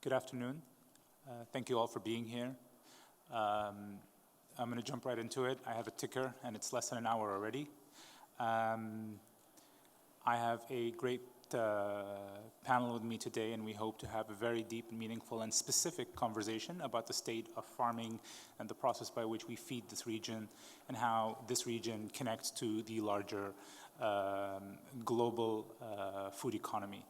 Good afternoon. Thank you all for being here. I'm going to jump right into it. I have a ticker, and it's less than an hour already. I have a great panel with me today, and we hope to have a very deep, meaningful, and specific conversation about the state of farming and the process by which we feed this region and how this region connects to the larger global food economy.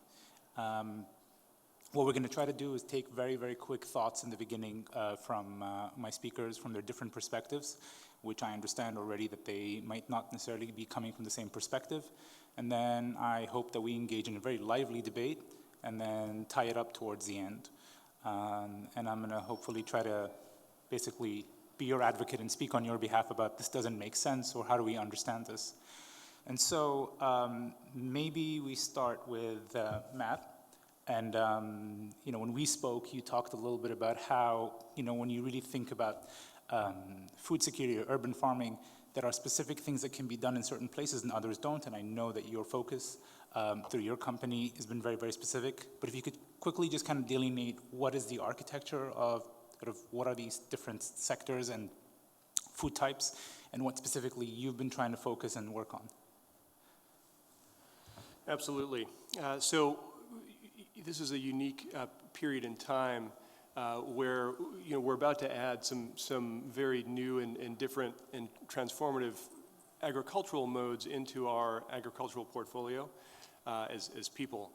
What we're going to try to do is take very, very quick thoughts in the beginning from my speakers, from their different perspectives, which I understand already that they might not necessarily be coming from the same perspective. And then I hope that we engage in a very lively debate and then tie it up towards the end. And I'm going to hopefully try to basically be your advocate and speak on your behalf about this doesn't make sense or how do we understand this. And so maybe we start with Matt. And when we spoke, you talked a little bit about how, when you really think about food security or urban farming, there are specific things that can be done in certain places and others don't. And I know that your focus through your company has been very, very specific. But if you could quickly just kind of delineate what is the architecture of sort of what are these different sectors and food types and what specifically you've been trying to focus and work on. Absolutely. So this is a unique period in time where we're about to add some very new and different and transformative agricultural modes into our agricultural portfolio as people.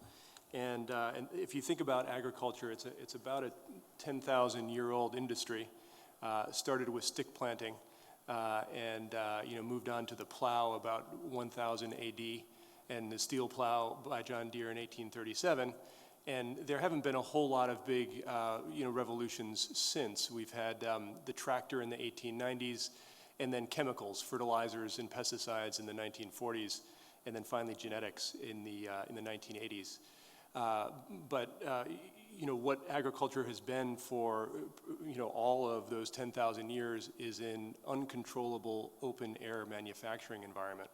And if you think about agriculture, it's about a 10,000-year-old industry. Started with stick planting and moved on to the plow about 1000 AD and the steel plow by John Deere in 1837. And there haven't been a whole lot of big, revolutions since. We've had the tractor in the 1890s, and then chemicals, fertilizers and pesticides in the 1940s, and then finally genetics in the 1980s. What agriculture has been for, all of those 10,000 years is an uncontrollable open-air manufacturing environment,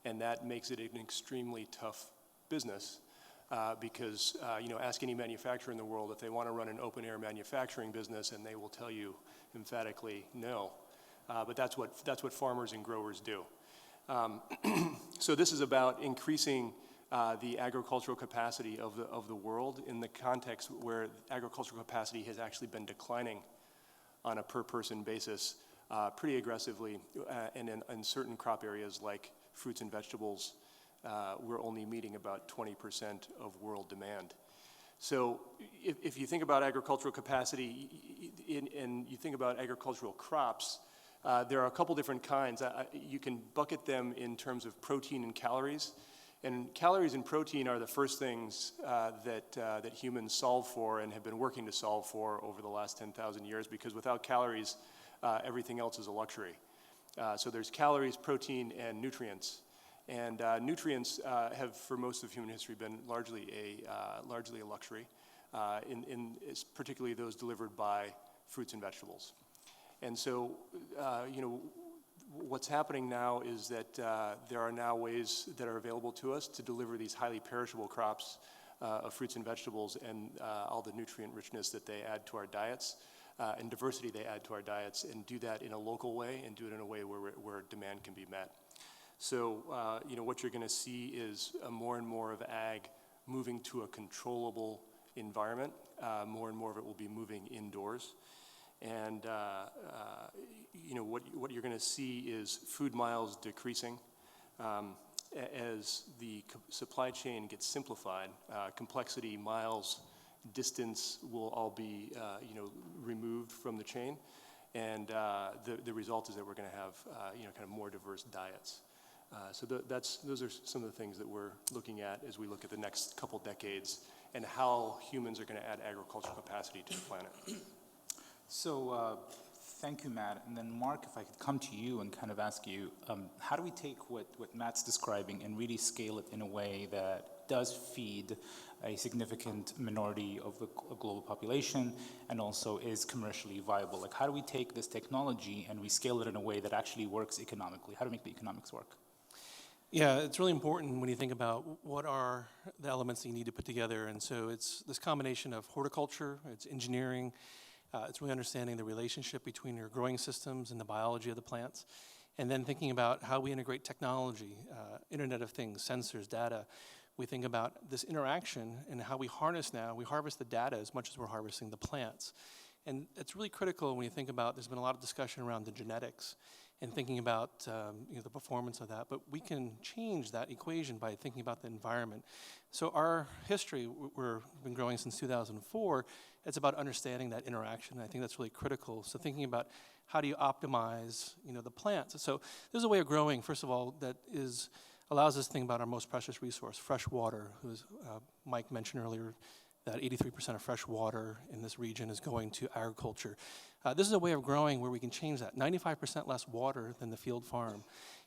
and that makes it an extremely tough business. Because ask any manufacturer in the world if they want to run an open-air manufacturing business, and they will tell you emphatically no. But that's what farmers and growers do. So this is about increasing the agricultural capacity of the world in the context where agricultural capacity has actually been declining on a per-person basis pretty aggressively, and in certain crop areas like fruits and vegetables. We're only meeting about 20% of world demand. So if you think about agricultural capacity and you think about agricultural crops, there are a couple different kinds. You can bucket them in terms of protein and calories. And calories and protein are the first things that humans solve for and have been working to solve for over the last 10,000 years, because without calories, everything else is a luxury. So there's calories, protein, and nutrients. And nutrients have, for most of human history, been largely a luxury, particularly those delivered by fruits and vegetables. And so, what's happening now is that there are now ways that are available to us to deliver these highly perishable crops of fruits and vegetables and all the nutrient richness that they add to our diets and diversity they add to our diets, and do that in a local way and do it in a way where demand can be met. So, what you're going to see is more and more of ag moving to a controllable environment. More and more of it will be moving indoors. And, what you're going to see is food miles decreasing. As the supply chain gets simplified, complexity, miles, distance will all be, removed from the chain. And the result is that we're going to have, kind of more diverse diets. So those are some of the things that we're looking at as we look at the next couple decades and how humans are going to add agricultural capacity to the planet. So thank you, Matt. And then Mark, if I could come to you and kind of ask you, how do we take what Matt's describing and really scale it in a way that does feed a significant minority of the global population and also is commercially viable? Like, how do we take this technology and we scale it in a way that actually works economically? How do we make the economics work? Yeah, it's really important when you think about what are the elements that you need to put together. And so it's this combination of horticulture, it's engineering, it's really understanding the relationship between your growing systems and the biology of the plants. And then thinking about how we integrate technology, Internet of Things, sensors, data. We think about this interaction and how we harness now. We harvest the data as much as we're harvesting the plants. And it's really critical when you think about, there's been a lot of discussion around the genetics and thinking about the performance of that. But we can change that equation by thinking about the environment. So our history, we've been growing since 2004. It's about understanding that interaction. I think that's really critical. So thinking about how do you optimize the plants. So there's a way of growing, first of all, that allows us to think about our most precious resource, fresh water. Mike mentioned earlier that 83% of fresh water in this region is going to agriculture. This is a way of growing where we can change that. 95% less water than the field farm. And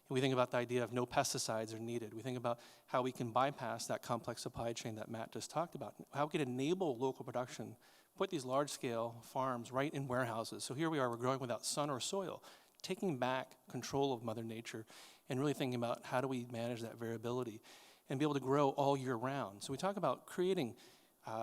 we think about the idea of no pesticides are needed. We think about how we can bypass that complex supply chain that Matt just talked about. How we can enable local production, put these large-scale farms right in warehouses. So here we are, we're growing without sun or soil, taking back control of Mother Nature and really thinking about how do we manage that variability and be able to grow all year round. So we talk about creating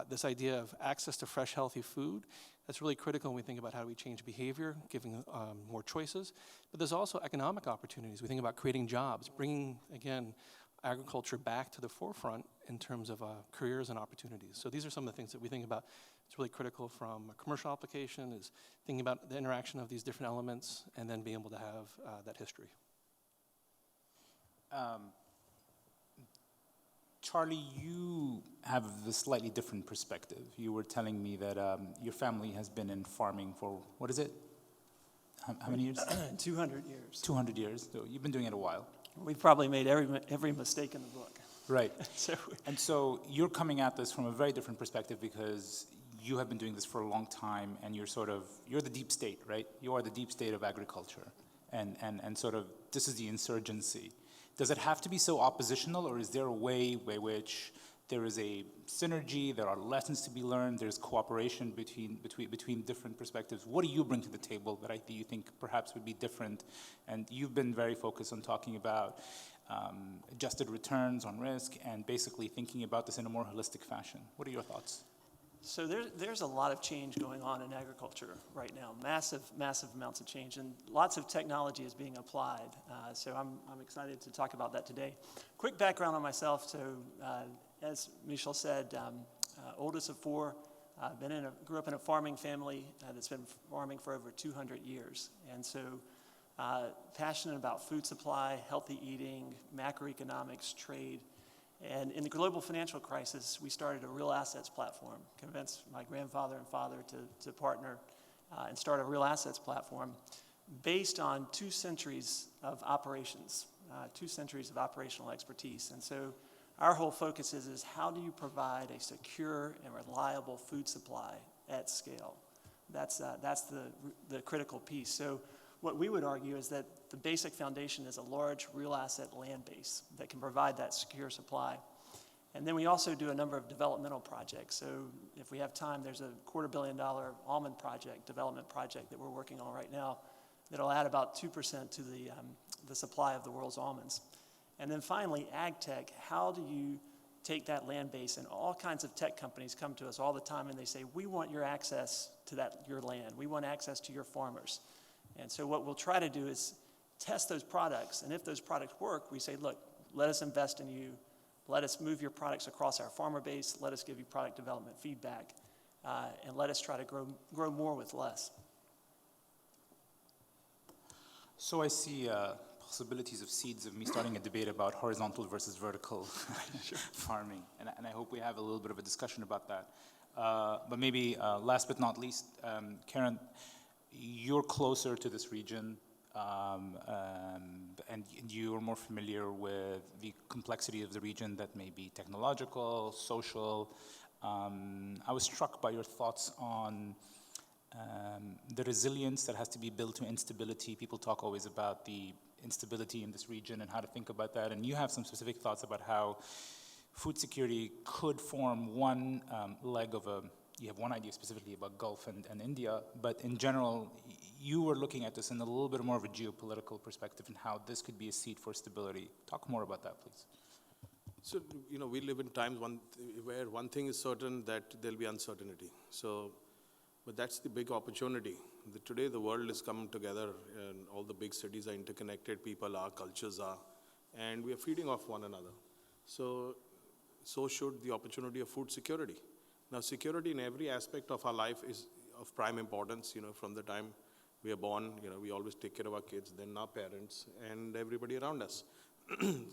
this idea of access to fresh, healthy food. That's really critical when we think about how do we change behavior, giving more choices. But there's also economic opportunities. We think about creating jobs, bringing, again, agriculture back to the forefront in terms of careers and opportunities. So these are some of the things that we think about. It's really critical from a commercial application, is thinking about the interaction of these different elements and then being able to have that history. Charlie, you have a slightly different perspective. You were telling me that your family has been in farming for, what is it? How many years? 200 years. 200 years. So you've been doing it a while. We've probably made every mistake in the book. Right. So, and so you're coming at this from a very different perspective because you have been doing this for a long time and you're the deep state, right? You are the deep state of agriculture. And sort of, this is the insurgency. Does it have to be so oppositional, or is there a way by which there is a synergy, there are lessons to be learned, there's cooperation between different perspectives? What do you bring to the table that you think perhaps would be different? And you've been very focused on talking about adjusted returns on risk and basically thinking about this in a more holistic fashion. What are your thoughts? so there's a lot of change going on in agriculture right now, massive amounts of change, and lots of technology is being applied. So I'm excited to talk about that today. Quick background on myself. So as Mishaal said, oldest of four, grew up in a farming family that's been farming for over 200 years. And so passionate about food supply, healthy eating, macroeconomics, trade. And in the global financial crisis, we started a real assets platform, convinced my grandfather and father to partner and start a real assets platform based on 2 centuries of operations, 2 centuries of operational expertise. And so our whole focus is how do you provide a secure and reliable food supply at scale? That's the critical piece. So what we would argue is that the basic foundation is a large real asset land base that can provide that secure supply. And then we also do a number of developmental projects. So if we have time, there's a $250 million almond development project that we're working on right now that'll add about 2% to the supply of the world's almonds. And then finally, Agtech, how do you take that land base? And all kinds of tech companies come to us all the time and they say, we want your access to your land. We want access to your farmers. And so what we'll try to do is test those products. And if those products work, we say, look, let us invest in you. Let us move your products across our farmer base. Let us give you product development feedback. And let us try to grow more with less. So I see possibilities of seeds of me starting a debate about horizontal versus vertical farming. And I hope we have a little bit of a discussion about that. But maybe last but not least, Karen, you're closer to this region, and you're more familiar with the complexity of the region that may be technological, social. I was struck by your thoughts on the resilience that has to be built to instability. People talk always about the instability in this region and how to think about that, and you have some specific thoughts about how food security could form one leg of you have one idea specifically about Gulf and India, but in general, you were looking at this in a little bit more of a geopolitical perspective and how this could be a seed for stability. Talk more about that, please. So, we live in times where one thing is certain, that there'll be uncertainty. So, but that's the big opportunity. Today, the world is coming together, and all the big cities are interconnected, people are, cultures are, and we are feeding off one another. So should the opportunity of food security. Now, security in every aspect of our life is of prime importance. From the time we are born, we always take care of our kids, then our parents, and everybody around us.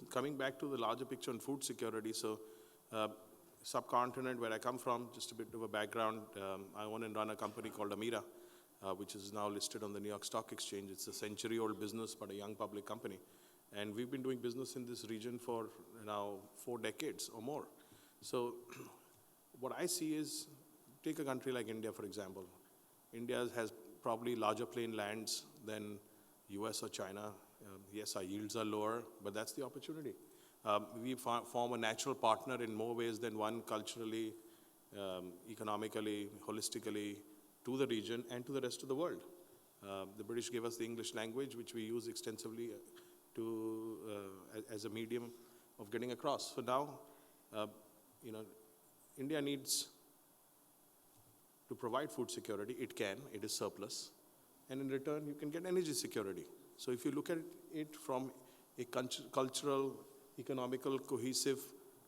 Coming back to the larger picture on food security, so subcontinent where I come from, just a bit of a background, I own and run a company called MENA, which is now listed on the New York Stock Exchange. It's a century-old business, but a young public company. And we've been doing business in this region for now 4 decades or more. So what I see is, take a country like India, for example. India has probably larger plain lands than US or China. Yes, our yields are lower, but that's the opportunity. We form a natural partner in more ways than one, culturally, economically, holistically, to the region and to the rest of the world. The British gave us the English language, which we use extensively as a medium of getting across. So now, India needs to provide food security. It is surplus. And in return, you can get energy security. So if you look at it from a cultural, economical, cohesive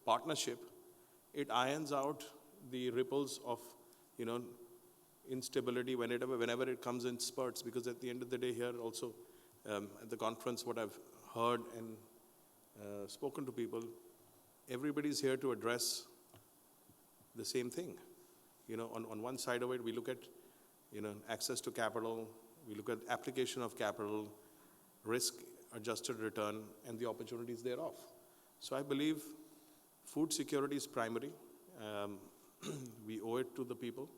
partnership, it irons out the ripples of, instability whenever it comes in spurts. Because at the end of the day here also, at the conference, what I've heard and spoken to people, everybody's here to address the same thing. On one side of it, we look at, access to capital, we look at application of capital, risk-adjusted return, and the opportunities thereof. So I believe food security is primary. We owe it to the people.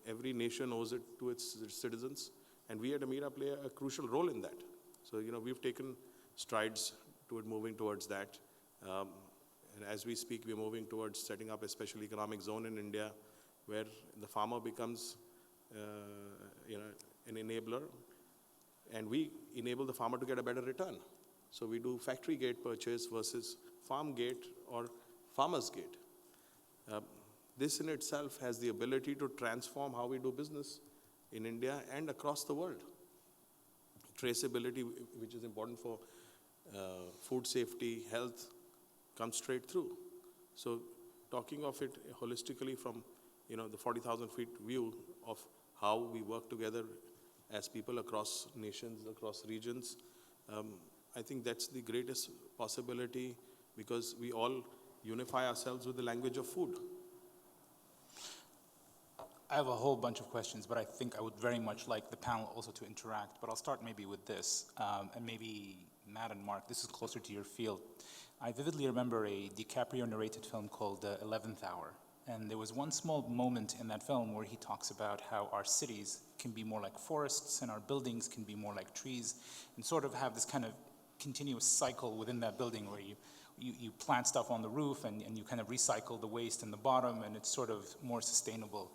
Every nation owes it to its citizens, and we at MENA play a crucial role in that. So, we've taken strides toward moving towards that. And as we speak, we're moving towards setting up a special economic zone in India where the farmer becomes, an enabler, and we enable the farmer to get a better return. So we do factory gate purchase versus farm gate or farmer's gate. This in itself has the ability to transform how we do business in India and across the world. Traceability, which is important for food safety, health, comes straight through. So talking of it holistically from the 40,000 feet view of how we work together as people across nations, across regions, I think that's the greatest possibility, because we all unify ourselves with the language of food. I have a whole bunch of questions, but I think I would very much like the panel also to interact. But I'll start maybe with this, and maybe Matt and Mark, this is closer to your field. I vividly remember a DiCaprio-narrated film called 11th Hour. And there was one small moment in that film where he talks about how our cities can be more like forests and our buildings can be more like trees, and sort of have this kind of continuous cycle within that building where you plant stuff on the roof and you kind of recycle the waste in the bottom, and it's sort of more sustainable.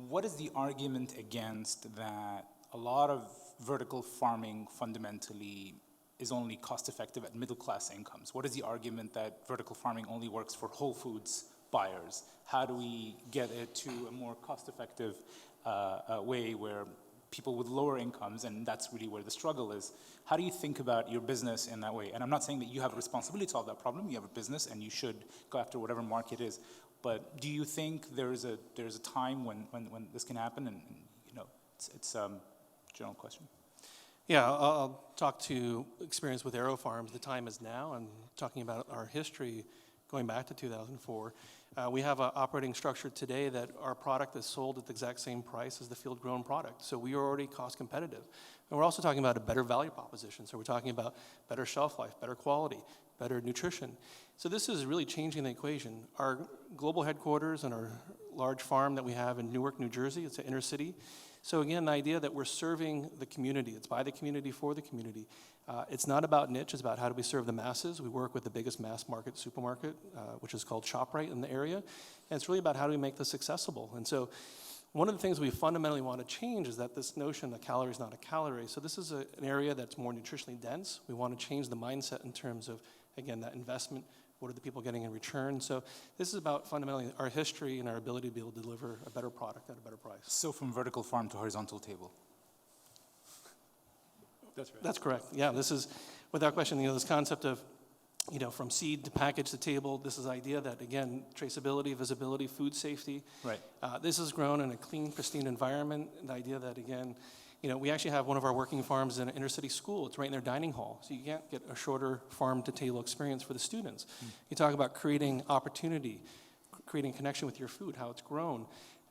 What is the argument against that a lot of vertical farming fundamentally is only cost effective at middle class incomes? What is the argument that vertical farming only works for Whole Foods buyers? How do we get it to a more cost-effective way where people with lower incomes, and that's really where the struggle is. How do you think about your business in that way? And I'm not saying that you have a responsibility to solve that problem. You have a business, and you should go after whatever market is. But do you think there's a time when this can happen? And it's a general question. Yeah, I'll talk to experience with Aero Farms. The time is now, and talking about our history going back to 2004. We have an operating structure today that our product is sold at the exact same price as the field-grown product. So we are already cost competitive. And we're also talking about a better value proposition. So we're talking about better shelf life, better quality, better nutrition. So this is really changing the equation. Our global headquarters and our large farm that we have in Newark, New Jersey, it's an inner city. So again, the idea that we're serving the community, it's by the community for the community. It's not about niche, it's about how do we serve the masses. We work with the biggest mass market supermarket, which is called ShopRite in the area. And it's really about how do we make this accessible. And so One of the things we fundamentally want to change is that this notion that calorie is not a calorie. So this is an area that's more nutritionally dense. We want to change the mindset in terms of, again, that investment. What are the people getting in return? So this is about fundamentally our history and our ability to be able to deliver a better product at a better price. So from vertical farm to horizontal table. That's right. That's correct. Yeah, this is, without question, this concept of, from seed to package to table, this is the idea that, again, traceability, visibility, food safety. Right. This is grown in a clean, pristine environment. The idea that, again, we actually have one of our working farms in an inner city school. It's right in their dining hall. So you can't get a shorter farm to table experience for the students. You talk about creating opportunity, creating connection with your food, how it's grown.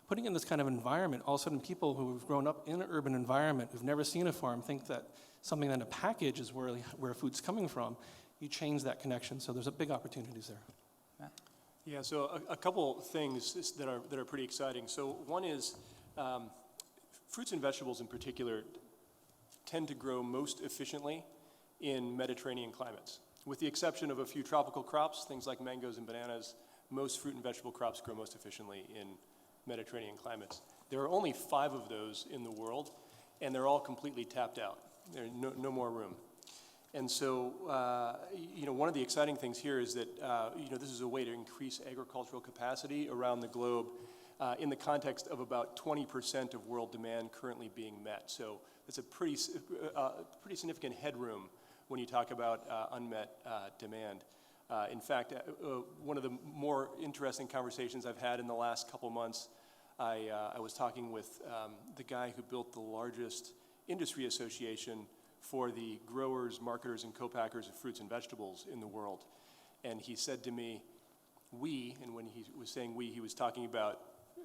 Putting in this kind of environment, all of a sudden people who have grown up in an urban environment, who've never seen a farm, think that something in a package is where food's coming from. You change that connection. So there's a big opportunities there. Yeah, so a couple things that are pretty exciting. So one is fruits and vegetables in particular tend to grow most efficiently in Mediterranean climates. With the exception of a few tropical crops, things like mangoes and bananas, most fruit and vegetable crops grow most efficiently in Mediterranean climates. There are only 5 of those in the world, and they're all completely tapped out. There's no more room. And so, one of the exciting things here is that, this is a way to increase agricultural capacity around the globe in the context of about 20% of world demand currently being met. So it's a pretty significant headroom when you talk about unmet demand. In fact, one of the more interesting conversations I've had in the last couple months, I was talking with the guy who built the largest industry association for the growers, marketers, and co-packers of fruits and vegetables in the world. And he said to me, and when he was saying we, he was talking about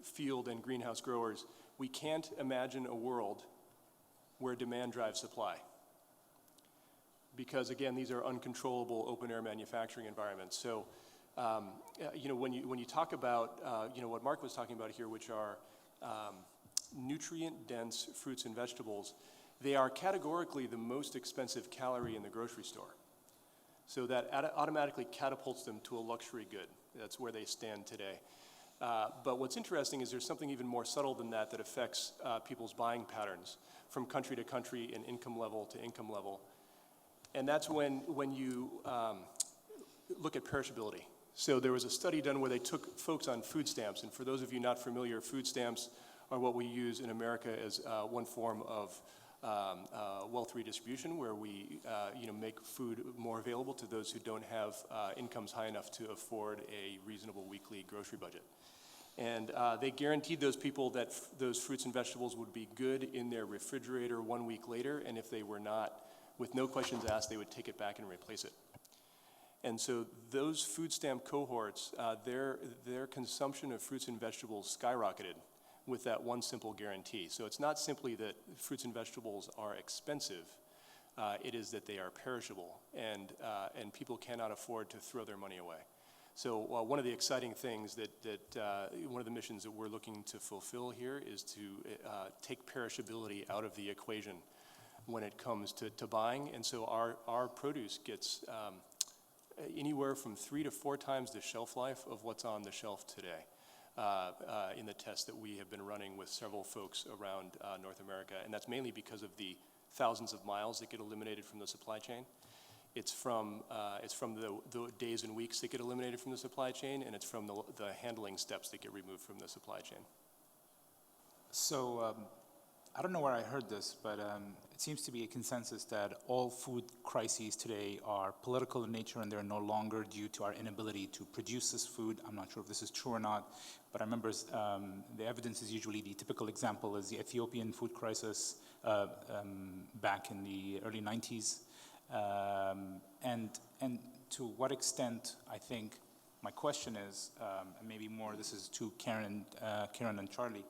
field and greenhouse growers, we can't imagine a world where demand drives supply. Because again, these are uncontrollable open-air manufacturing environments. So, when you talk about, what Mark was talking about here, which are nutrient-dense fruits and vegetables, they are categorically the most expensive calorie in the grocery store. So that automatically catapults them to a luxury good. That's where they stand today. But what's interesting is there's something even more subtle than that affects people's buying patterns from country to country and income level to income level. And that's when you look at perishability. So there was a study done where they took folks on food stamps. And for those of you not familiar, food stamps are what we use in America as one form of wealth redistribution, where we make food more available to those who don't have incomes high enough to afford a reasonable weekly grocery budget. And they guaranteed those people that those fruits and vegetables would be good in their refrigerator 1 week later, and if they were not, with no questions asked, they would take it back and replace it. And so those food stamp cohorts, their consumption of fruits and vegetables skyrocketed with that one simple guarantee. So it's not simply that fruits and vegetables are expensive, it is that they are perishable, and people cannot afford to throw their money away. So one of the exciting things one of the missions that we're looking to fulfill here is to take perishability out of the equation when it comes to buying. And so our produce gets anywhere from 3 to 4 times the shelf life of what's on the shelf today. In the tests that we have been running with several folks around North America. And that's mainly because of the thousands of miles that get eliminated from the supply chain. It's from the days and weeks that get eliminated from the supply chain, and it's from the handling steps that get removed from the supply chain. So I don't know where I heard this, but it seems to be a consensus that all food crises today are political in nature, and they're no longer due to our inability to produce this food. I'm not sure if this is true or not, but I remember the evidence is usually the typical example is the Ethiopian food crisis back in the early 90s. And to what extent, I think, my question is, and maybe more this is to Karen and Charlie,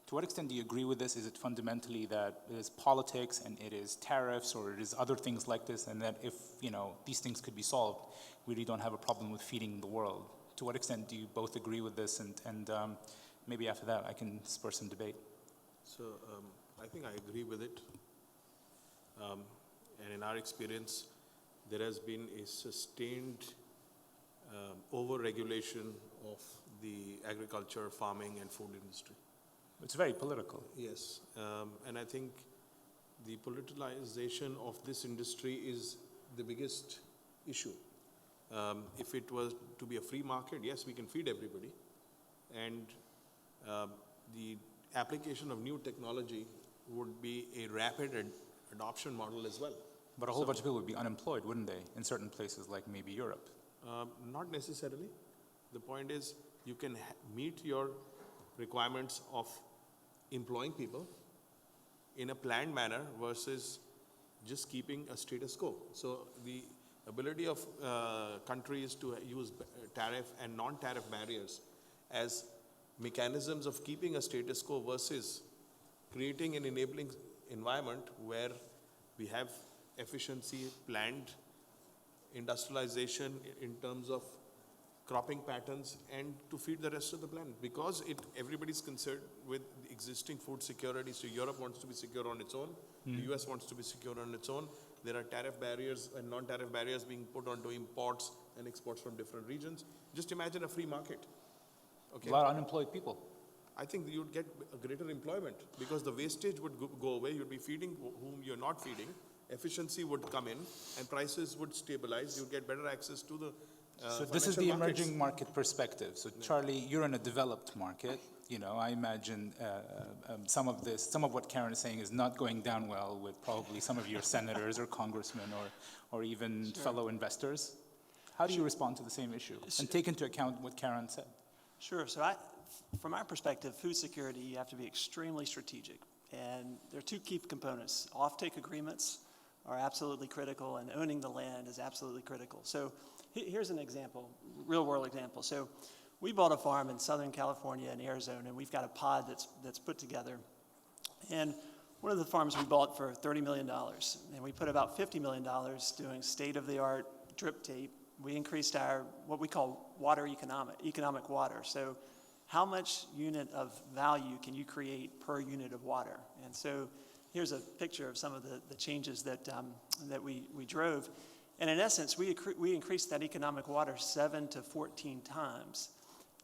to what extent do you agree with this? Is it fundamentally that it is politics and it is tariffs or it is other things like this, and that if these things could be solved, we really don't have a problem with feeding the world? To what extent do you both agree with this? And maybe after that I can spur some debate. So I think I agree with it. And in our experience, there has been a sustained over-regulation of the agriculture, farming, and food industry. It's very political. Yes, and I think the politicization of this industry is the biggest issue. If it was to be a free market, yes, we can feed everybody. And the application of new technology would be a rapid adoption model as well. But a whole bunch of people would be unemployed, wouldn't they, in certain places like maybe Europe? Not necessarily. The point is you can meet your requirements of employing people in a planned manner versus just keeping a status quo. So the ability of countries to use tariff and non-tariff barriers as mechanisms of keeping a status quo versus creating an enabling environment where we have efficiency, planned industrialization in terms of cropping patterns and to feed the rest of the planet. Because everybody's concerned with the existing food security. So Europe wants to be secure on its own. The US wants to be secure on its own. There are tariff barriers and non-tariff barriers being put onto imports and exports from different regions. Just imagine a free market. Okay. A lot of unemployed people. I think you'd get a greater employment because the wastage would go away. You'd be feeding whom you're not feeding. Efficiency would come in and prices would stabilize. You'd get better access to the So this is the financial markets. emerging market perspective. So Charlie, you're in a developed market. You know, I imagine some of what Karen is saying is not going down well with probably some of your senators or congressmen or even fellow investors. How do you respond to the same issue and take into account what Karen said? Sure. So from our perspective, food security, you have to be extremely strategic. And there are two key components. Offtake agreements are absolutely critical, and owning the land is absolutely critical. So here's an example, real world example. So we bought a farm in Southern California and Arizona, and we've got a pod that's put together. And one of the farms we bought for $30 million, and we put about $50 million doing state-of-the-art drip tape. We increased our, what we call water economic water. So how much unit of value can you create per unit of water? And so here's a picture of some of the changes that we drove. And in essence, we increased that economic water 7 to 14 times.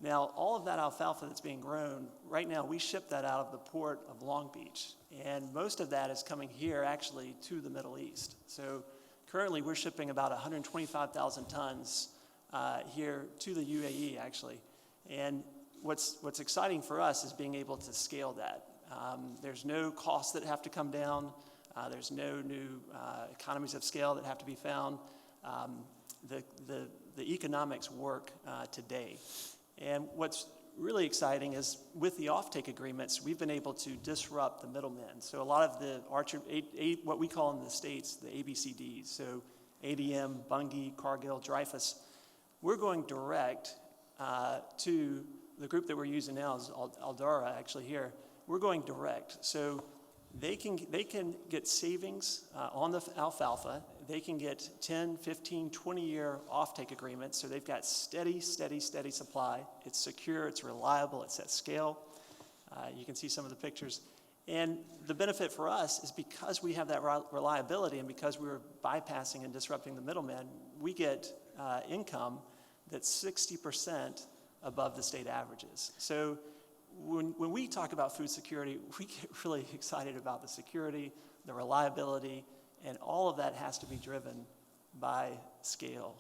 Now, all of that alfalfa that's being grown, right now we ship that out of the port of Long Beach. And most of that is coming here actually to the Middle East. So currently we're shipping about 125,000 tons here to the UAE actually. And what's exciting for us is being able to scale that. There's no costs that have to come down. There's no new economies of scale that have to be found. The economics work today. And what's really exciting is with the offtake agreements, we've been able to disrupt the middlemen. So a lot of the what we call in the States, the ABCDs, so ADM, Bunge, Cargill, Dreyfus, we're going direct to the group that we're using now is Aldara actually here. We're going direct. So they can get savings on the alfalfa. They can get 10, 15, 20-year offtake agreements. So they've got steady supply. It's secure, it's reliable, it's at scale. You can see some of the pictures. And the benefit for us is because we have that reliability and because we're bypassing and disrupting the middleman, we get income that's 60% above the state averages. So when we talk about food security, we get really excited about the security, the reliability, and all of that has to be driven by scale.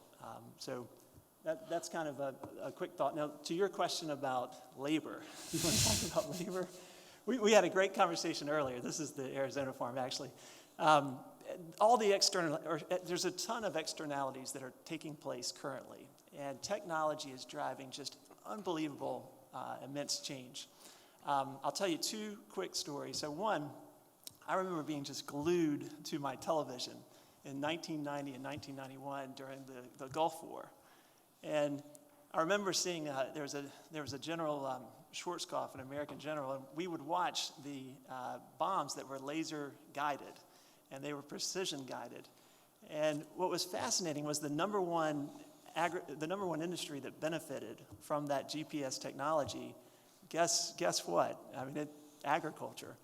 So that's kind of a quick thought. Now, to your question about labor, you want to talk about labor? We had a great conversation earlier. This is the Arizona farm, actually. All the there's a ton of externalities that are taking place currently, and technology is driving just unbelievable, immense change. I'll tell you two quick stories. So one, I remember being just glued to my television in 1990 and 1991 during the Gulf War. And I remember seeing, there was a General Schwarzkopf, an American general, and we would watch the bombs that were laser guided, and they were precision guided. And what was fascinating was the number one industry that benefited from that GPS technology, guess what? I mean, agriculture.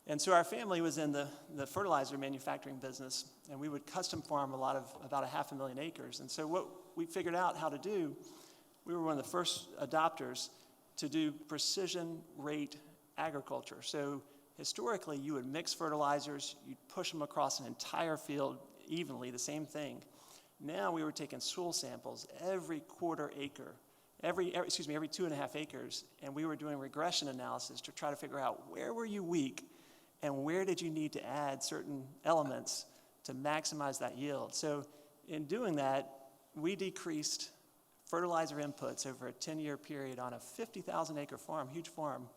And so our family was in the fertilizer manufacturing business, and we would custom farm about 500,000 acres. And so what we figured out how to do, we were one of the first adopters to do precision rate agriculture. So historically, you would mix fertilizers, you'd push them across an entire field evenly, the same thing. Now we were taking soil samples every quarter acre, every 2.5 acres, and we were doing regression analysis to try to figure out where were you weak and where did you need to add certain elements to maximize that yield. So in doing that, we decreased fertilizer inputs over a 10-year period on a 50,000 acre farm, huge farm,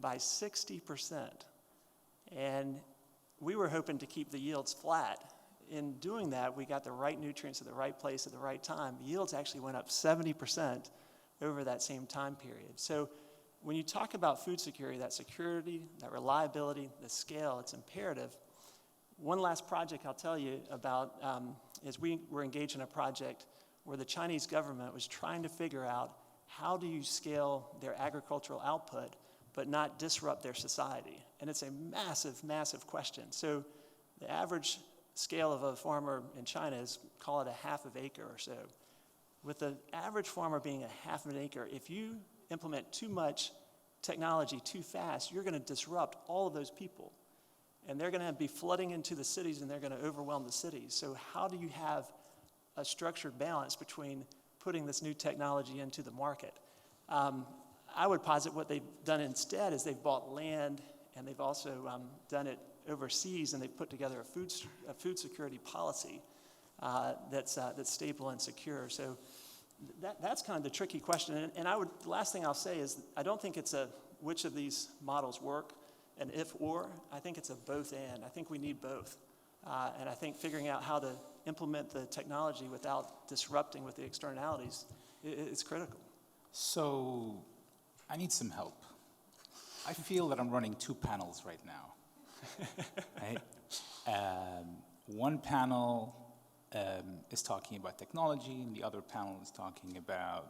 by 60%. And we were hoping to keep the yields flat. In doing that, we got the right nutrients at the right place at the right time. Yields actually went up 70% over that same time period. So when you talk about food security, that reliability, the scale, it's imperative. One last project I'll tell you about is we were engaged in a project where the Chinese government was trying to figure out how do you scale their agricultural output but not disrupt their society. And it's a massive, massive question. So the average scale of a farmer in China is, call it a half of acre or so. With the average farmer being a half of an acre, if you implement too much technology too fast, you're going to disrupt all of those people. And they're going to be flooding into the cities and they're going to overwhelm the cities. So how do you have a structured balance between putting this new technology into the market? I would posit what they've done instead is they've bought land and they've also done it overseas, and they've put together a food security policy that's stable and secure. So that's kind of the tricky question. And the last thing I'll say is I don't think it's a which of these models work, an if or. I think it's a both and. I think we need both. And I think figuring out how to implement the technology without disrupting with the externalities is critical. So I need some help. I feel that I'm running two panels right now. Right? One panel is talking about technology, and the other panel is talking about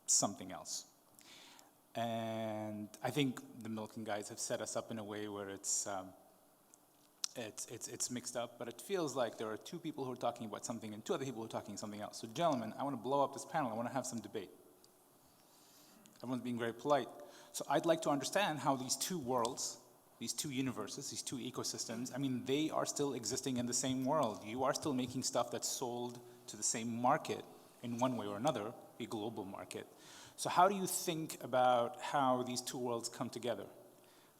something else. And I think the Milken guys have set us up in a way where it's mixed up, but it feels like there are two people who are talking about something and two other people who are talking something else. So gentlemen, I want to blow up this panel. I want to have some debate. Everyone's being very polite. So I'd like to understand how these two worlds, these two universes, these two ecosystems, I mean, they are still existing in the same world. You are still making stuff that's sold to the same market in one way or another, a global market. So how do you think about how these two worlds come together?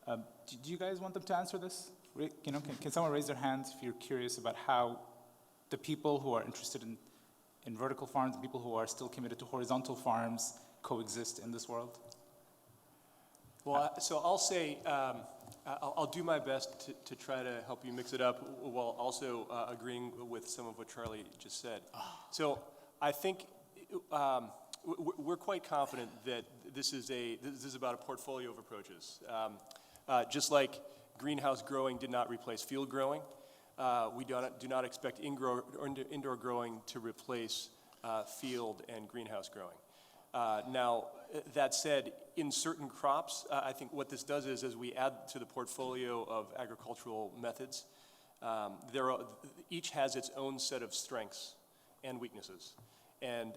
Do you guys want them to answer this? You know, can someone raise their hands if you're curious about how the people who are interested in vertical farms, the people who are still committed to horizontal farms, coexist in this world? Well, so I'll say, I'll do my best to try to help you mix it up while also agreeing with some of what Charlie just said. So I think we're quite confident that this is about a portfolio of approaches. Just like greenhouse growing did not replace field growing, we do not expect indoor growing to replace field and greenhouse growing. Now, that said, in certain crops, I think what this does is as we add to the portfolio of agricultural methods, each has its own set of strengths and weaknesses. And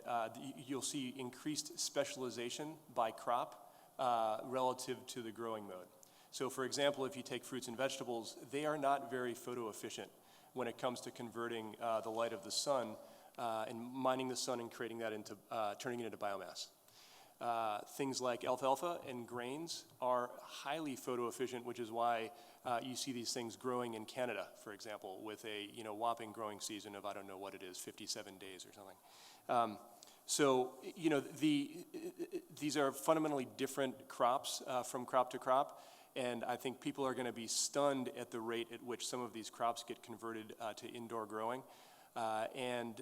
you'll see increased specialization by crop relative to the growing mode. So for example, if you take fruits and vegetables, they are not very photo efficient when it comes to converting the light of the sun and mining the sun and creating that into, turning it into biomass. Things like alfalfa and grains are highly photo efficient, which is why you see these things growing in Canada, for example, with a whopping growing season of, I don't know what it is, 57 days or something. So these are fundamentally different crops from crop to crop, and I think people are going to be stunned at the rate at which some of these crops get converted to indoor growing. And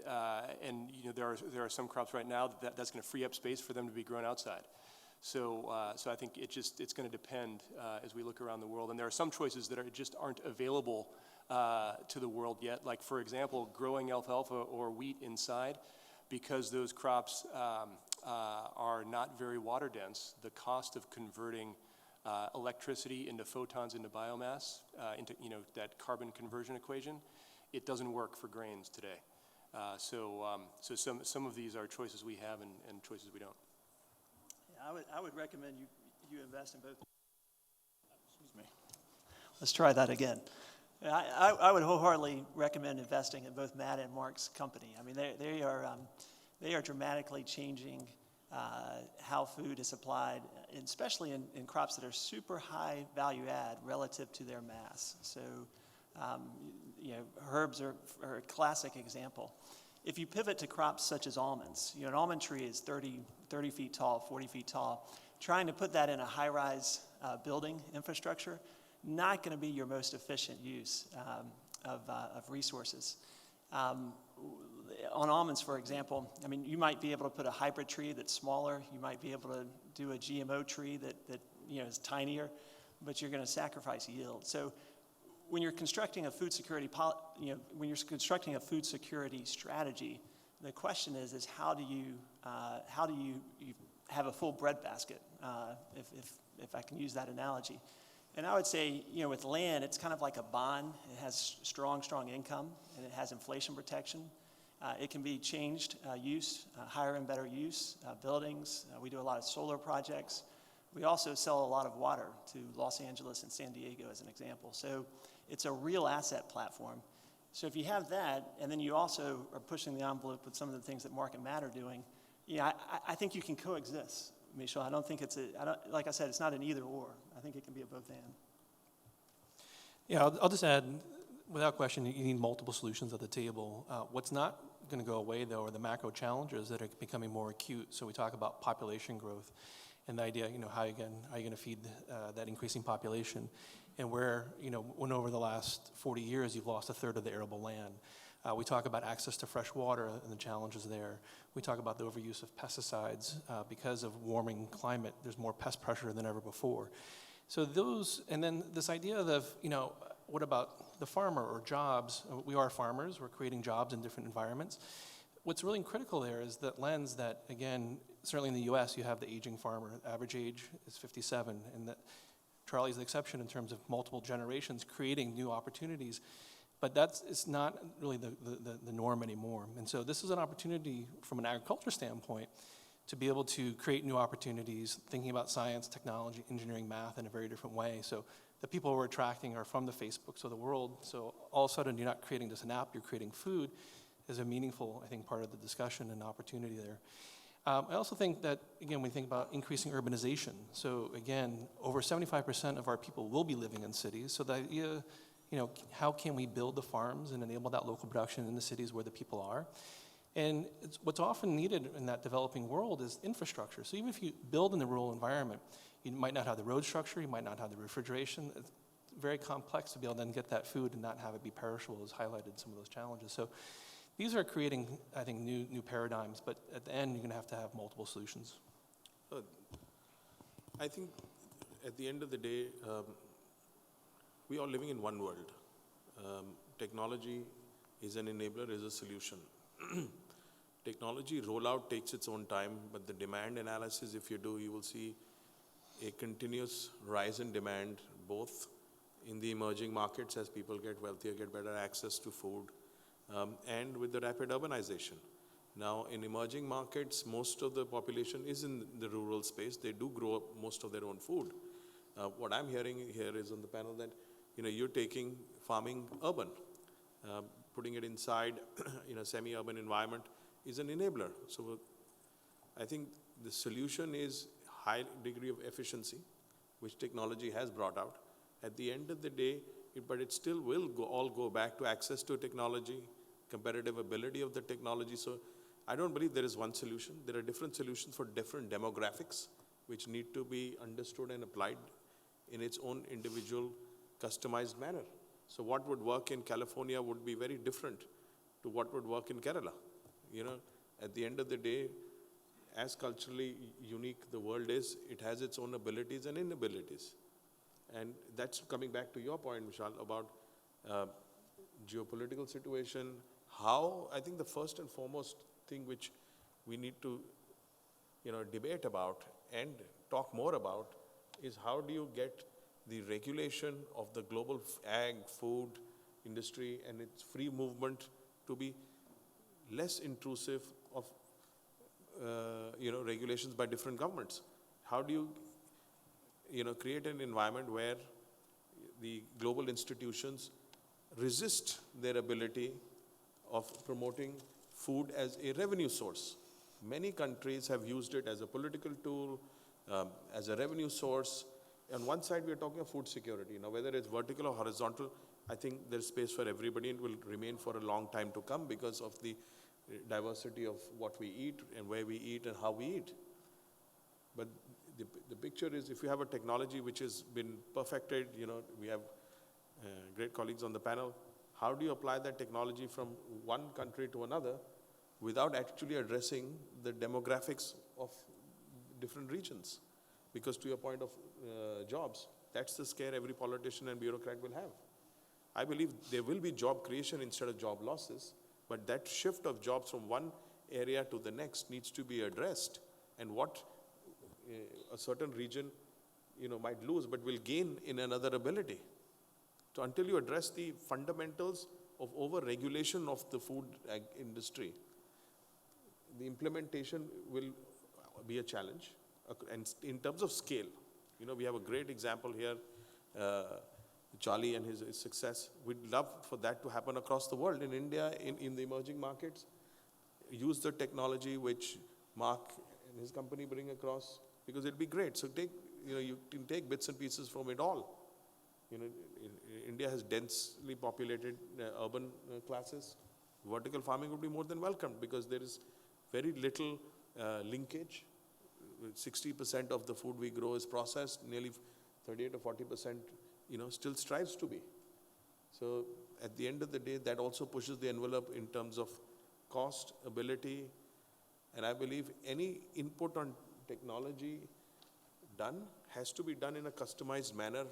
there are some crops right now that's going to free up space for them to be grown outside. So I think it's going to depend as we look around the world. And there are some choices that just aren't available to the world yet. Like for example, growing alfalfa or wheat inside, because those crops are not very water dense. The cost of converting electricity into photons into biomass, into that carbon conversion equation, it doesn't work for grains today. So some of these are choices we have and choices we don't. Yeah, I would recommend you invest in both. Let's try that again. I would wholeheartedly recommend investing in both Matt and Mark's company. I mean, they are dramatically changing how food is supplied, and especially in crops that are super high value add relative to their mass. So, herbs are a classic example. If you pivot to crops such as almonds, an almond tree is 30 feet tall, 40 feet tall. Trying to put that in a high-rise building infrastructure, not going to be your most efficient use of resources. On almonds, for example, I mean, you might be able to put a hybrid tree that's smaller. You might be able to do a GMO tree that is tinier, but you're going to sacrifice yield. So when you're constructing a food security, strategy, the question is how do you have a full breadbasket, if I can use that analogy. And I would say, with land, it's kind of like a bond. It has strong income, and it has inflation protection. It can be changed use, higher and better use, buildings. We do a lot of solar projects. We also sell a lot of water to Los Angeles and San Diego as an example. So it's a real asset platform. So if you have that, and then you also are pushing the envelope with some of the things that Mark and Matt are doing, I think you can coexist, Mishaal. I don't think like I said, it's not an either or. I think it can be a both and. Yeah, I'll just add, without question, you need multiple solutions at the table. What's not going to go away, though, are the macro challenges that are becoming more acute. So we talk about population growth and the idea, how are you going to feed that increasing population? And where, when over the last 40 years, you've lost a third of the arable land. We talk about access to fresh water and the challenges there. We talk about the overuse of pesticides. Because of warming climate, there's more pest pressure than ever before. So and then this idea of, what about the farmer or jobs? We are farmers. We're creating jobs in different environments. What's really critical there is that lens that, again, certainly in the U.S., you have the aging farmer. Average age is 57, and that Charlie's the exception in terms of multiple generations creating new opportunities. But it's not really the norm anymore. And so this is an opportunity from an agriculture standpoint to be able to create new opportunities, thinking about science, technology, engineering, math in a very different way. So the people we're attracting are from the Facebooks of the world. So all of a sudden, you're not creating just an app, you're creating food is a meaningful, I think, part of the discussion and opportunity there. I also think that, again, we think about increasing urbanization. So again, over 75% of our people will be living in cities. So the idea, how can we build the farms and enable that local production in the cities where the people are? And what's often needed in that developing world is infrastructure. So even if you build in the rural environment, you might not have the road structure, you might not have the refrigeration. It's very complex to be able to then get that food and not have it be perishable, as highlighted some of those challenges. So these are creating, I think, new paradigms, but at the end, you're going to have multiple solutions. I think at the end of the day, we are living in one world. Technology is an enabler, is a solution. Technology rollout takes its own time, but the demand analysis, if you do, you will see a continuous rise in demand, both in the emerging markets as people get wealthier, get better access to food, and with the rapid urbanization. Now, in emerging markets, most of the population is in the rural space. They do grow up most of their own food. What I'm hearing here is on the panel that, you're taking farming urban, putting it inside in a semi-urban environment is an enabler. So I think the solution is high degree of efficiency, which technology has brought out. At the end of the day, but it still will all go back to access to technology, competitive ability of the technology. So I don't believe there is one solution. There are different solutions for different demographics, which need to be understood and applied in its own individual customized manner. So what would work in California would be very different to what would work in Kerala. At the end of the day, as culturally unique the world is, it has its own abilities and inabilities. And that's coming back to your point, Mishaal, about geopolitical situation. How, I think the first and foremost thing which we need to, debate about and talk more about is how do you get the regulation of the global ag, food industry and its free movement to be less intrusive of, regulations by different governments. How do you, create an environment where the global institutions resist their ability of promoting food as a revenue source. Many countries have used it as a political tool, as a revenue source. On one side, we are talking of food security. Now, whether it's vertical or horizontal, I think there's space for everybody and will remain for a long time to come because of the diversity of what we eat and where we eat and how we eat. But the picture is, if you have a technology which has been perfected, we have great colleagues on the panel, how do you apply that technology from one country to another without actually addressing the demographics of different regions? Because to your point of jobs, that's the scare every politician and bureaucrat will have. I believe there will be job creation instead of job losses, but that shift of jobs from one area to the next needs to be addressed. And what a certain region might lose but will gain in another ability. So until you address the fundamentals of over-regulation of the food industry, the implementation will be a challenge. And in terms of scale, we have a great example here, Charlie and his success. We'd love for that to happen across the world. In India, in the emerging markets, use the technology which Mark and his company bring across, because it'll be great. So you can take bits and pieces from it all. India has densely populated urban classes. Vertical farming would be more than welcome because there is very little linkage. 60% of the food we grow is processed, nearly 38 or 40%, still strives to be. So at the end of the day, that also pushes the envelope in terms of cost, ability, and I believe any input on technology has to be done in a customized manner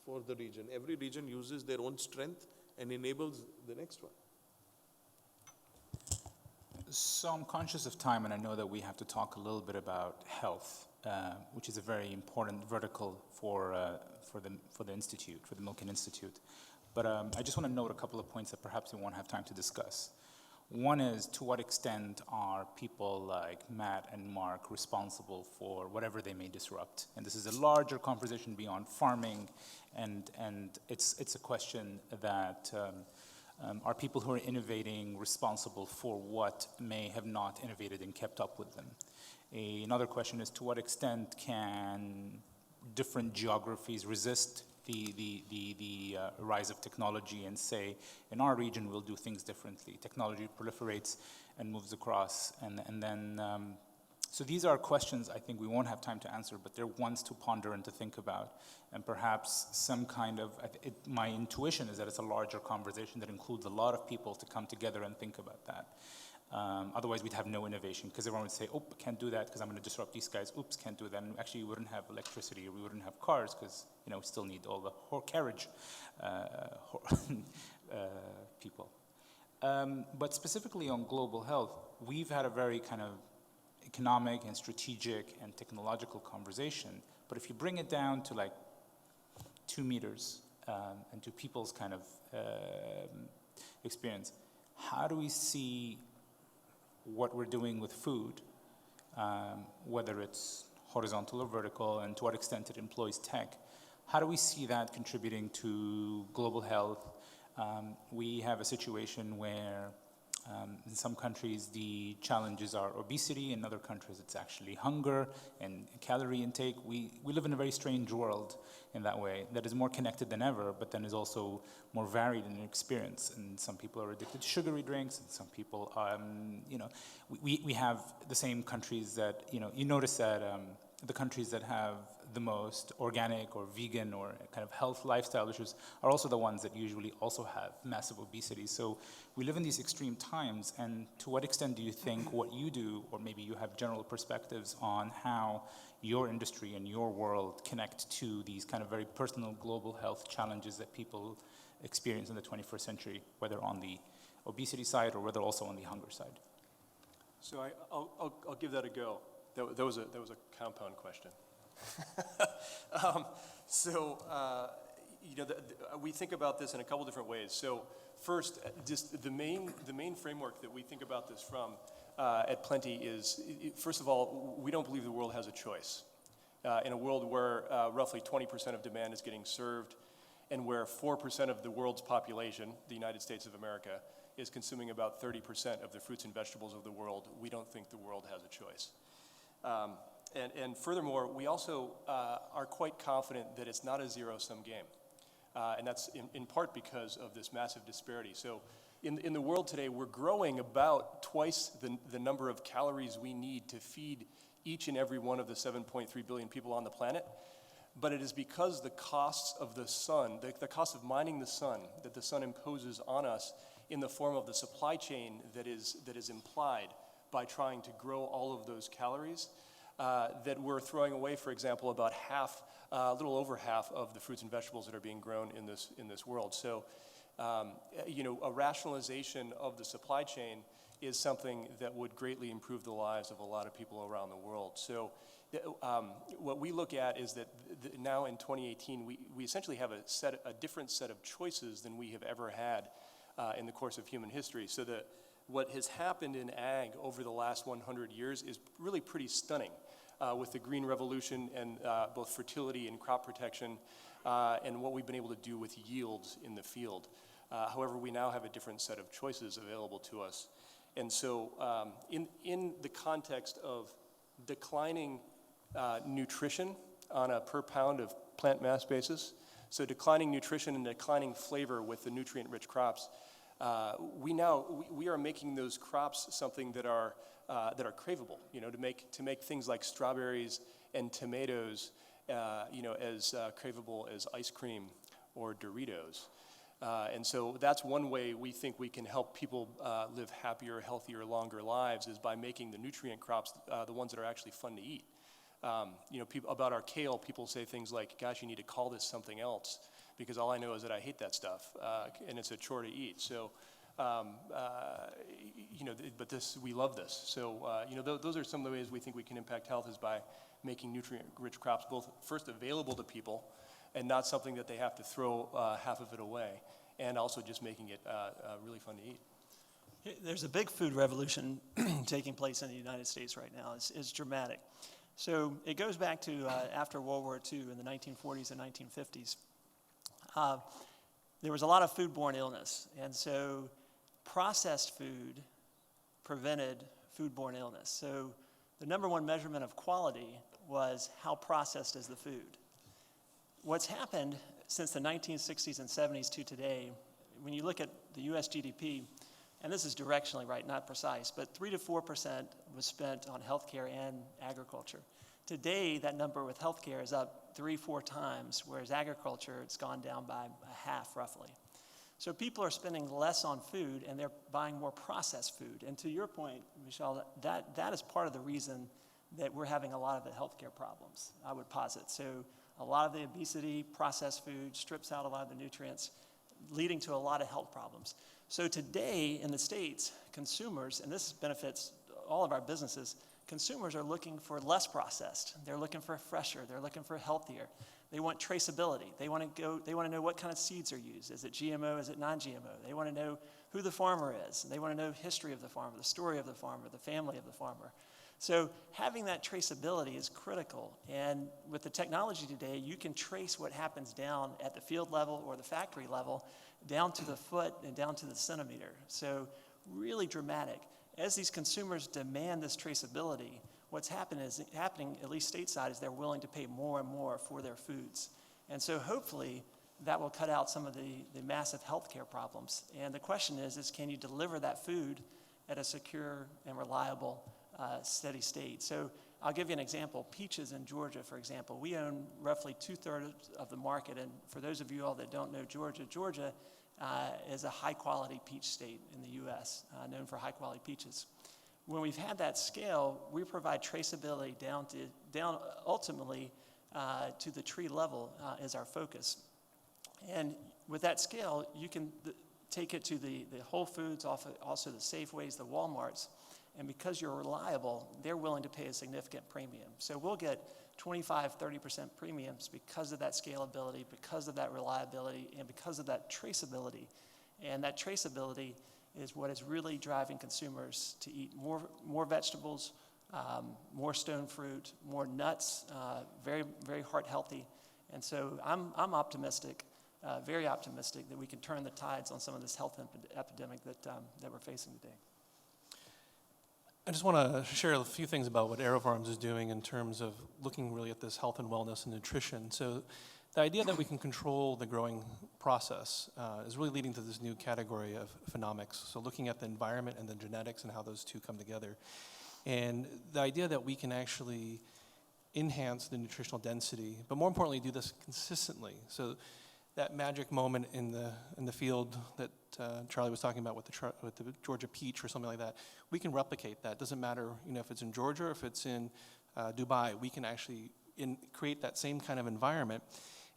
for the region. Every region uses their own strength and enables the next one. So I'm conscious of time, and I know that we have to talk a little bit about health, which is a very important vertical for the institute, for the Milken Institute. But I just want to note a couple of points that perhaps we won't have time to discuss. One is, to what extent are people like Matt and Mark responsible for whatever they may disrupt? And this is a larger conversation beyond farming, and it's a question that are people who are innovating responsible for what may have not innovated and kept up with them? Another question is, to what extent can different geographies resist the rise of technology and say, in our region, we'll do things differently. Technology proliferates and moves across. And then, so these are questions I think we won't have time to answer, but they're ones to ponder and to think about. And perhaps some kind of, my intuition is that it's a larger conversation that includes a lot of people to come together and think about that. Otherwise, we'd have no innovation, because everyone would say, oh, can't do that because I'm going to disrupt these guys. Oops, can't do that. And actually, we wouldn't have electricity, or we wouldn't have cars, because we still need all the carriage people. But specifically on global health, we've had a very kind of economic and strategic and technological conversation. But if you bring it down to like 2 meters and to people's kind of experience, how do we see what we're doing with food, whether it's horizontal or vertical, and to what extent it employs tech? How do we see that contributing to global health? We have a situation where in some countries the challenges are obesity, in other countries it's actually hunger and calorie intake. We live in a very strange world in that way, that is more connected than ever, but then is also more varied in experience. And some people are addicted to sugary drinks, and some people, we have the same countries that, you notice that the countries that have the most organic or vegan or kind of health lifestyle issues are also the ones that usually also have massive obesity. So we live in these extreme times, and to what extent do you think what you do, or maybe you have general perspectives on how your industry and your world connect to these kind of very personal global health challenges that people experience in the 21st century, whether on the obesity side or whether also on the hunger side? So I'll give that a go. That was a compound question. We think about this in a couple different ways. So first, just the main framework that we think about this from at Plenty is, first of all, we don't believe the world has a choice. In a world where roughly 20% of demand is getting served and where 4% of the world's population, the United States of America, is consuming about 30% of the fruits and vegetables of the world, we don't think the world has a choice. And furthermore, we also are quite confident that it's not a zero-sum game. And that's in part because of this massive disparity. So in the world today, we're growing about twice the number of calories we need to feed each and every one of the 7.3 billion people on the planet. But it is because the costs of the sun, the cost of mining the sun, that the sun imposes on us in the form of the supply chain that is implied by trying to grow all of those calories, that we're throwing away, for example, about half, a little over half of the fruits and vegetables that are being grown in this world. So, a rationalization of the supply chain is something that would greatly improve the lives of a lot of people around the world. So, what we look at is that now in 2018, we essentially have a different set of choices than we have ever had in the course of human history. So what has happened in ag over the last 100 years is really pretty stunning, with the green revolution and both fertility and crop protection, and what we've been able to do with yields in the field. However, we now have a different set of choices available to us. And so in the context of declining nutrition on a per pound of plant mass basis, so declining nutrition and declining flavor with the nutrient-rich crops, we are making those crops something that are craveable. To make things like strawberries and tomatoes, as craveable as ice cream or Doritos. And so that's one way we think we can help people live happier, healthier, longer lives, is by making the nutrient crops the ones that are actually fun to eat. About our kale, people say things like, gosh, you need to call this something else, because all I know is that I hate that stuff, and it's a chore to eat. So, but we love this. So, those are some of the ways we think we can impact health, is by making nutrient-rich crops both first available to people, and not something that they have to throw half of it away, and also just making it really fun to eat. There's a big food revolution taking place in the United States right now. It's dramatic. So it goes back to after World War II in the 1940s and 1950s. There was a lot of foodborne illness, and so processed food prevented foodborne illness. So the number one measurement of quality was how processed is the food. What's happened since the 1960s and 70s to today, when you look at the US GDP, and this is directionally right, not precise, but 3 to 4% was spent on healthcare and agriculture. Today, that number with healthcare is up 3-4 times, whereas agriculture, it's gone down by a half, roughly. So people are spending less on food, and they're buying more processed food. And to your point, Mishaal, that is part of the reason that we're having a lot of the healthcare problems, I would posit. So a lot of the obesity, processed food, strips out a lot of the nutrients, leading to a lot of health problems. So today in the States, consumers, and this benefits all of our businesses, consumers are looking for less processed. They're looking for fresher. They're looking for healthier. They want traceability. They want to know what kind of seeds are used. Is it GMO? Is it non-GMO? They want to know who the farmer is. They want to know the history of the farmer, the story of the farmer, the family of the farmer. So having that traceability is critical. And with the technology today, you can trace what happens down at the field level or the factory level, down to the foot and down to the centimeter. So really dramatic. As these consumers demand this traceability, what's happening, at least stateside, is they're willing to pay more and more for their foods. And so hopefully that will cut out some of the massive healthcare problems. And the question is can you deliver that food at a secure and reliable steady state? So I'll give you an example. Peaches in Georgia, for example. We own roughly 2/3 of the market. And for those of you all that don't know Georgia is a high-quality peach state in the U.S., known for high-quality peaches. When we've had that scale, we provide traceability down ultimately to the tree level is our focus. And with that scale, you can take it to the Whole Foods, also the Safeways, the Walmarts. And because you're reliable, they're willing to pay a significant premium. So we'll get 25-30% premiums because of that scalability, because of that reliability, and because of that traceability. And that traceability is what is really driving consumers to eat more vegetables, more stone fruit, more nuts, very, very heart healthy. And so I'm optimistic very optimistic that we can turn the tides on some of this health epidemic that we're facing today. I just want to share a few things about what AeroFarms is doing in terms of looking really at this health and wellness and nutrition. So the idea that we can control the growing process is really leading to this new category of phenomics. So looking at the environment and the genetics and how those two come together. And the idea that we can actually enhance the nutritional density, but more importantly, do this consistently. So that magic moment in the field that Charlie was talking about with the Georgia peach or something like that, we can replicate that. Doesn't matter, if it's in Georgia or if it's in Dubai, we can actually create that same kind of environment.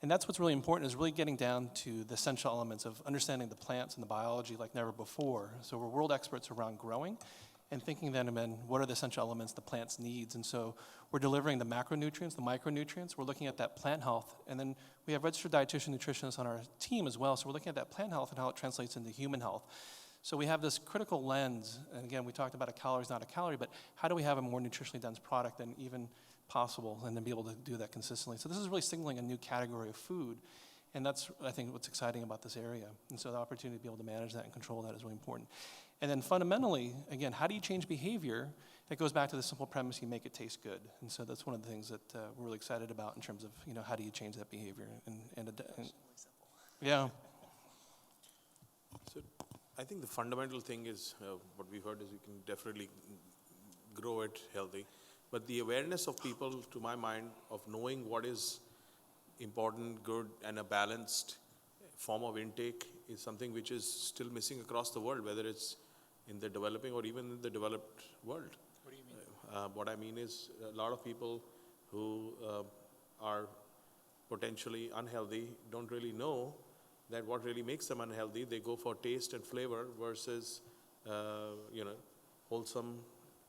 And that's what's really important, is really getting down to the essential elements of understanding the plants and the biology like never before. So we're world experts around growing and thinking then about what are the essential elements the plants needs. And so we're delivering the macronutrients, the micronutrients. We're looking at that plant health. And then we have registered dietitian nutritionists on our team as well. So we're looking at that plant health and how it translates into human health. So we have this critical lens. And again, we talked about a calorie is not a calorie, but how do we have a more nutritionally dense product than even possible, and then be able to do that consistently. So this is really signaling a new category of food. And that's, I think, what's exciting about this area. And so the opportunity to be able to manage that and control that is really important. And then fundamentally, again, how do you change behavior? It goes back to the simple premise, you make it taste good. And so that's one of the things that we're really excited about in terms of, how do you change that behavior? Yeah. So I think the fundamental thing is, what we heard is you can definitely grow it healthy. But the awareness of people, to my mind, of knowing what is important, good, and a balanced form of intake is something which is still missing across the world, whether it's in the developing or even in the developed world. What do you mean? What I mean is a lot of people who are potentially unhealthy don't really know that what really makes them unhealthy. They go for taste and flavor versus, wholesome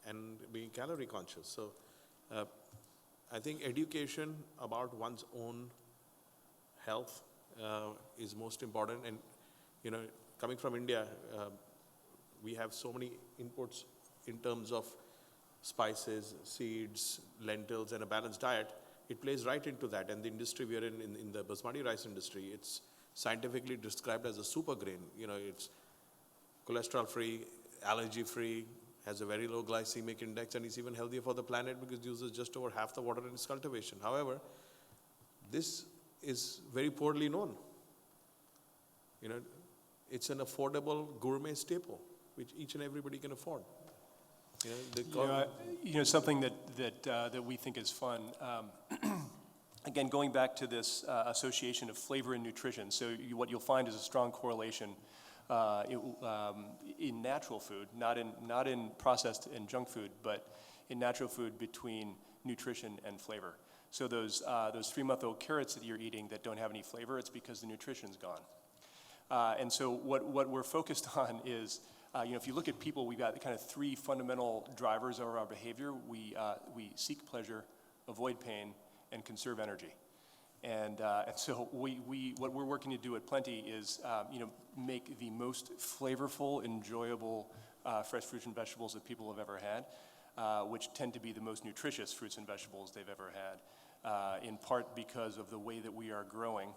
and being calorie conscious. So I think education about one's own health is most important. And, coming from India, we have so many inputs in terms of spices, seeds, lentils, and a balanced diet. It plays right into that. And the industry we are in the basmati rice industry, it's scientifically described as a super grain. It's cholesterol-free, allergy-free, has a very low glycemic index, and it's even healthier for the planet because it uses just over half the water in its cultivation. However, this is very poorly known. It's an affordable gourmet staple, which each and everybody can afford. Something that we think is fun. Again, going back to this association of flavor and nutrition. So what you'll find is a strong correlation in natural food, not in processed and junk food, but in natural food between nutrition and flavor. So those 3-month-old carrots that you're eating that don't have any flavor, it's because the nutrition's gone. And so what we're focused on is, if you look at people, we've got kind of 3 fundamental drivers of our behavior. We seek pleasure, avoid pain, and conserve energy. And so what we're working to do at Plenty is, make the most flavorful, enjoyable fresh fruits and vegetables that people have ever had, which tend to be the most nutritious fruits and vegetables they've ever had, in part because of the way that we are growing,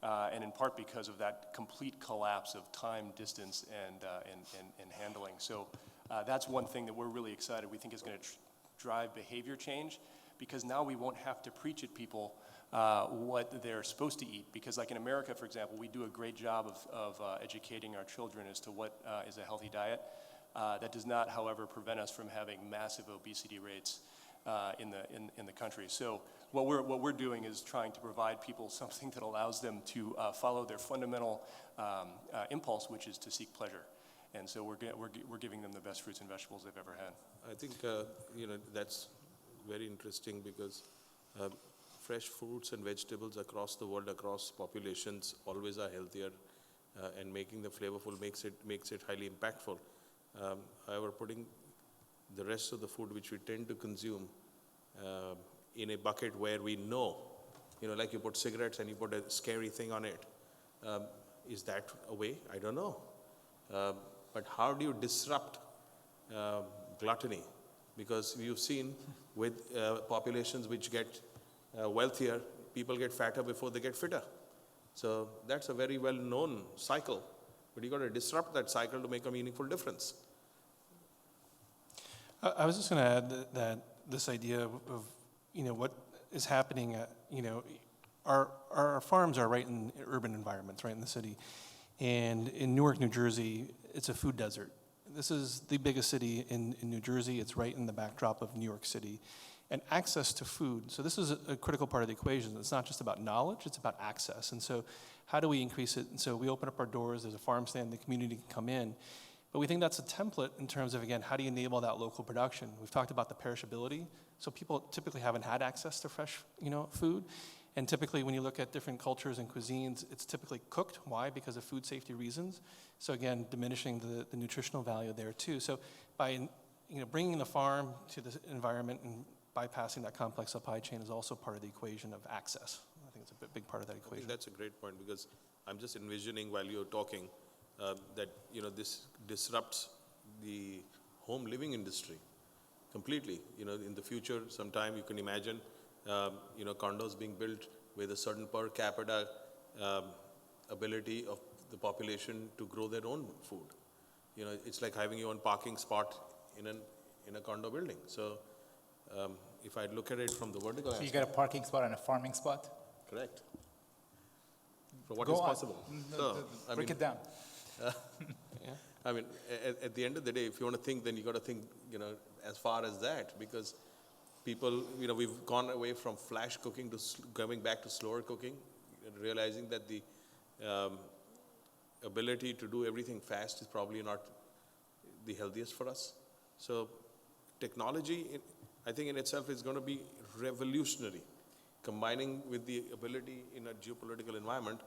and in part because of that complete collapse of time, distance, and handling. So that's one thing that we're really excited. We think is going to drive behavior change, because now we won't have to preach at people what they're supposed to eat. Because like in America, for example, we do a great job of educating our children as to what is a healthy diet. That does not, however, prevent us from having massive obesity rates in the country. So what we're doing is trying to provide people something that allows them to follow their fundamental impulse, which is to seek pleasure. And so we're giving them the best fruits and vegetables they've ever had. I think, that's very interesting, because fresh fruits and vegetables across the world, across populations, always are healthier, and making them flavorful makes it highly impactful. However, putting the rest of the food which we tend to consume in a bucket where we know, like you put cigarettes and you put a scary thing on it, is that a way? I don't know. But how do you disrupt gluttony? Because you've seen with populations which get wealthier, people get fatter before they get fitter. So that's a very well-known cycle, but you got to disrupt that cycle to make a meaningful difference. I was just going to add that this idea of what is happening at, our farms are right in urban environments, right in the city. And in Newark, New Jersey, it's a food desert. This is the biggest city in New Jersey. It's right in the backdrop of New York City. And access to food, so this is a critical part of the equation. It's not just about knowledge, it's about access. And so how do we increase it? And so we open up our doors, there's a farm stand, the community can come in. But we think that's a template in terms of, again, how do you enable that local production? We've talked about the perishability. So people typically haven't had access to fresh, food. And typically when you look at different cultures and cuisines, it's typically cooked. Why? Because of food safety reasons. So again, diminishing the nutritional value there too. So by bringing the farm to the environment and bypassing that complex supply chain is also part of the equation of access. I think it's a big part of that I equation. think that's a great point, because I'm just envisioning while you're talking that this disrupts the home living industry completely. In the future, sometime you can imagine condos being built with a certain per capita ability of the population to grow their own food. It's like having your own parking spot in a condo building. So if I look at it from the vertical So you aspect, got a parking spot and a farming spot? correct. For what Go is on. possible. So, Break it down. I mean, at the end of the day, if you want to think, then you got to think, as far as that, because people, we've gone away from flash cooking to going back to slower cooking, realizing that the ability to do everything fast is probably not the healthiest for us. So technology, I think in itself is going to be revolutionary. Combining with the ability in a geopolitical environment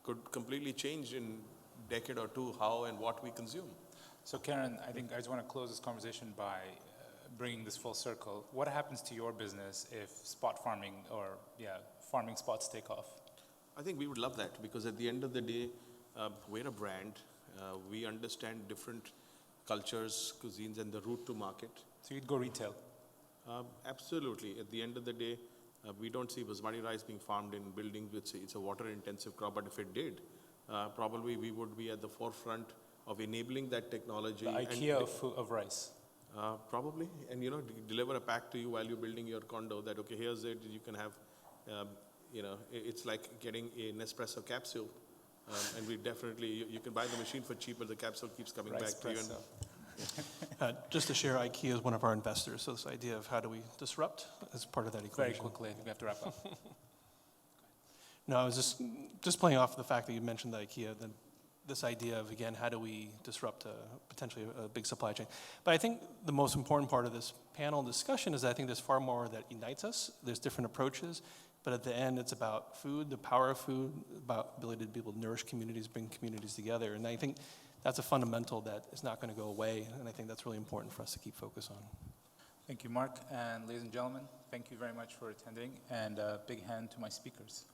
could completely change in a decade or two how and what we consume. So Karen, I think I just want to close this conversation by bringing this full circle. What happens to your business if spot farming or farming spots take off? I think we would love that, because at the end of the day, we're a brand. We understand different cultures, cuisines, and the route to market. So you'd go retail? Absolutely. At the end of the day, we don't see basmati rice being farmed in buildings which it's a water-intensive crop, but if it did, probably we would be at the forefront of enabling that technology. The IKEA of rice? Probably, and deliver a pack to you while you're building your condo that, okay, here's it, you can have, it's like getting a Nespresso capsule, and we definitely, you can buy the machine for cheaper, the capsule keeps coming back to you. Just to share, IKEA is one of our investors, so this idea of how do we disrupt is part of that equation. Very quickly, I think we have to wrap up. No, I was just playing off the fact that you mentioned the IKEA, this idea of, again, how do we disrupt potentially a big supply chain. But I think the most important part of this panel discussion is that I think there's far more that unites us. There's different approaches, but at the end, it's about food, the power of food, about ability to be able to nourish communities, bring communities together. And I think that's a fundamental that is not going to go away, and I think that's really important for us to keep focus on. Thank you, Mark. And ladies and gentlemen, thank you very much for attending, and a big hand to my speakers.